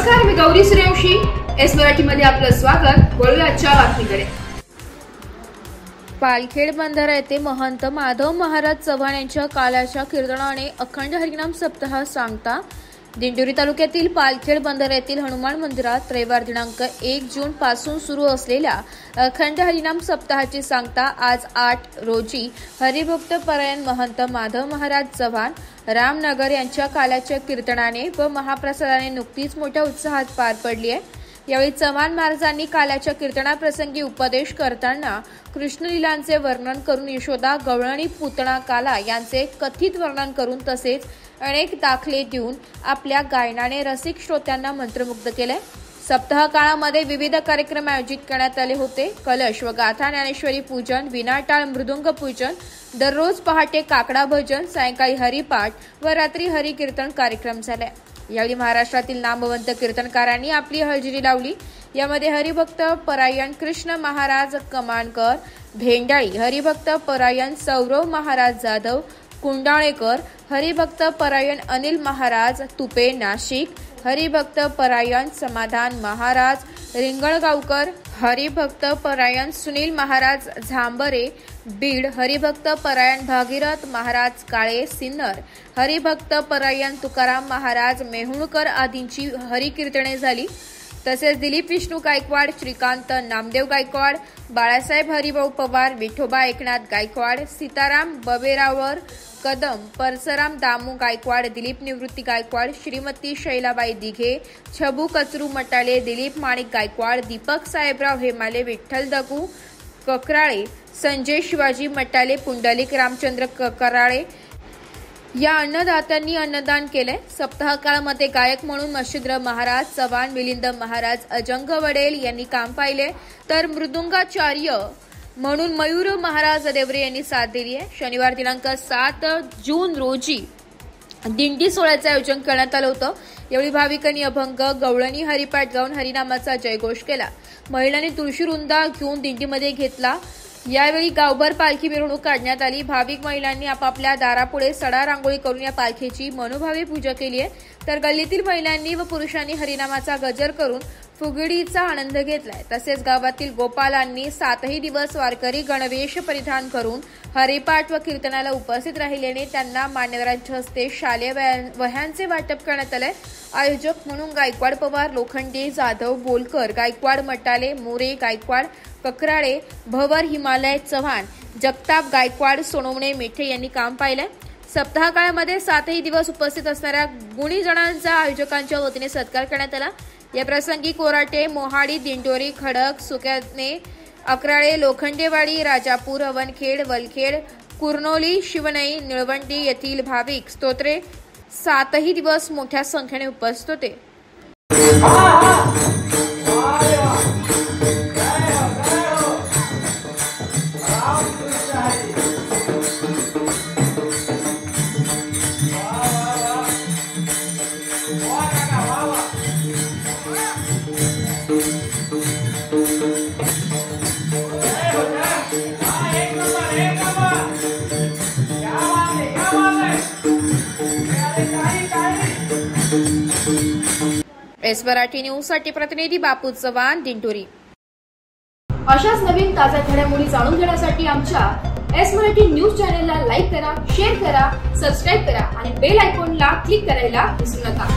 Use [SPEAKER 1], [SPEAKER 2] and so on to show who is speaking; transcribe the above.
[SPEAKER 1] नमस्कार, मी गौरी सूर्यवंशी. एस मराठीमध्ये आपलं स्वागत. वळूया आजच्या बातमीकडे.
[SPEAKER 2] पालखेड बंधारा येथे महंत माधव महाराज चव्हाण यांच्या काल्याच्या कीर्तनाने अखंड हरिनाम सप्ताह सांगता दिंडोरी तालुक्यातील पालखेड बंधारा येथील हनुमान मंदिरात रविवार दिनांक 1 जून पासून सुरू असलेल्या अखंड हरिनाम सप्ताहाची सांगता आज 8 रोजी हरिभक्त परायण महंत माधव महाराज चव्हाण रामनगर यांच्या काल्याच्या कीर्तनाने व महाप्रसादाने नुकतीच मोठ्या उत्साहात पार पडली आहे. यावेळी चव्हाण महाराजांनी काल्याच्या कीर्तनाप्रसंगी उपदेश करताना कृष्णलीलांचे वर्णन करून यशोदा गवळणी पुतना काला यांचे कथित वर्णन करून तसेच अनेक दाखले देऊन आपल्या गायनाने रसिक श्रोत्यांना मंत्रमुग्ध केले. सप्ताह काळामध्ये विविध कार्यक्रम आयोजित करण्यात आले होते. कलश व गाथा ज्ञानेश्वरी पूजन, विनाटाळ मृदुंग पूजन, दररोज पहाटे काकडा भजन, सायंकाळी हरिपाठ व रात्री हरिकीर्तन कार्यक्रम झाले. यावेळी महाराष्ट्रातील नामवंत कीर्तनकारांनी आपली हजेरी लावली. यामध्ये हरिभक्त परायण कृष्ण महाराज कमानकर भेंडाळी, हरिभक्त परायण सौरव महाराज जाधव कुंडाळेकर, हरिभक्त परायण अनिल महाराज तुपे नाशिक, हरिभक्त परायण समाधान महाराज रिंगणगावकर, हरिभक्त परायण सुनील महाराज झांबरे बीड, हरिभक्त परायण भागीरथ महाराज काळे सिन्नर, हरिभक्त परायण तुकाराम महाराज मेहुणकर आदींची हरिकीर्तने झाली. तसेच दिलीप विष्णू गायकवाड, श्रीकांत नामदेव गायकवाड, बाळासाहेब हरिभाऊ पवार, विठोबा एकनाथ गायकवाड, सीताराम बबेरावर कदम, परसराम दामू गायकवाड, दिलीप निवृत्ती गायकवाड, श्रीमती शैलाबाई दिघे, छबू कचरू मटाले, दिलीप माणिक गायकवाड, दीपक साहेबराव हेमाले, विठ्ठल दगू ककराळे, संजय शिवाजी मटाले, पुंडलिक रामचंद्र ककराळे या अन्नदात्यांनी अन्नदान केले. सप्ताह काळामध्ये गायक म्हणून मच्छिंद्र महाराज चव्हाण, मिलिंद महाराज अजंग वडेल यांनी काम पाहिले, तर मृदुंगाचार्य म्हणून मयूर महाराज देवरे यांनी साथ दिली आहे. शनिवार दिनांक 7 जून रोजी दिंडी सोहळ्याचे आयोजन करण्यात आलं होतं. यावेळी भाविकांनी अभंग, गवळणी, हरिपाठ गाऊन हरिनामाचा जयघोष केला. महिलांनी तुळशी रुंदा घेऊन दिंडीमध्ये घेतला. यावेळी गावभर पालखी मिरवणूक काढण्यात आली. भाविक महिलांनी आपापल्या दारापुढे सडा रांगोळी करून या पालखीची मनोभावे पूजा केली आहे. तर गल्लीतील महिलांनी व पुरुषांनी हरिनामाचा गजर करून फुगडीचा आनंद घेतलाय. तसेच गावातील गोपालांनी 7ही दिवस वारकरी गणवेश परिधान करून हरिपाठ व कीर्तनाला उपस्थित राहिल्याने त्यांना मान्यवरांच्या हस्ते शालेय वह्यांचे वाटप करण्यात आले. आयोजक म्हणून गायकवाड पवार, लोखंडे, जाधव, बोलकर, गायकवाड मटाले, मोरे, गायकवाड ककराळे, भवर, हिमालय चव्हाण, जगताप गायकवाड, सोनवणे मेठे यांनी काम पाहिलंय. सप्ताह काळामध्ये 7ही दिवस उपस्थित असणाऱ्या गुणीजनांचा आयोजकांच्या वतीने सत्कार करण्यात आला. या प्रसंगी कोराटे, मोहाडी, दिंडोरी, खडक, सुक्याने, अकराळे, लोखंडेवाडी, राजापूर, अवनखेड, वलखेड, कुर्नोली, शिवनई, निळवंडी येथील भाविक स्तोत्रे 7ही दिवस मोठ्या संख्येने उपस्थित होते. एस मराठी न्यूज साठी प्रतिनिधी बापू चव्हाण, दिंडोरी.
[SPEAKER 1] अशाच नवीन ताज्या घडामोडी जाणून घेण्यासाठी आमच्या एस मराठी न्यूज चॅनलला लाईक करा, शेअर करा, सबस्क्राईब करा आणि बेल आयकॉनला क्लिक करायला विसरू नका.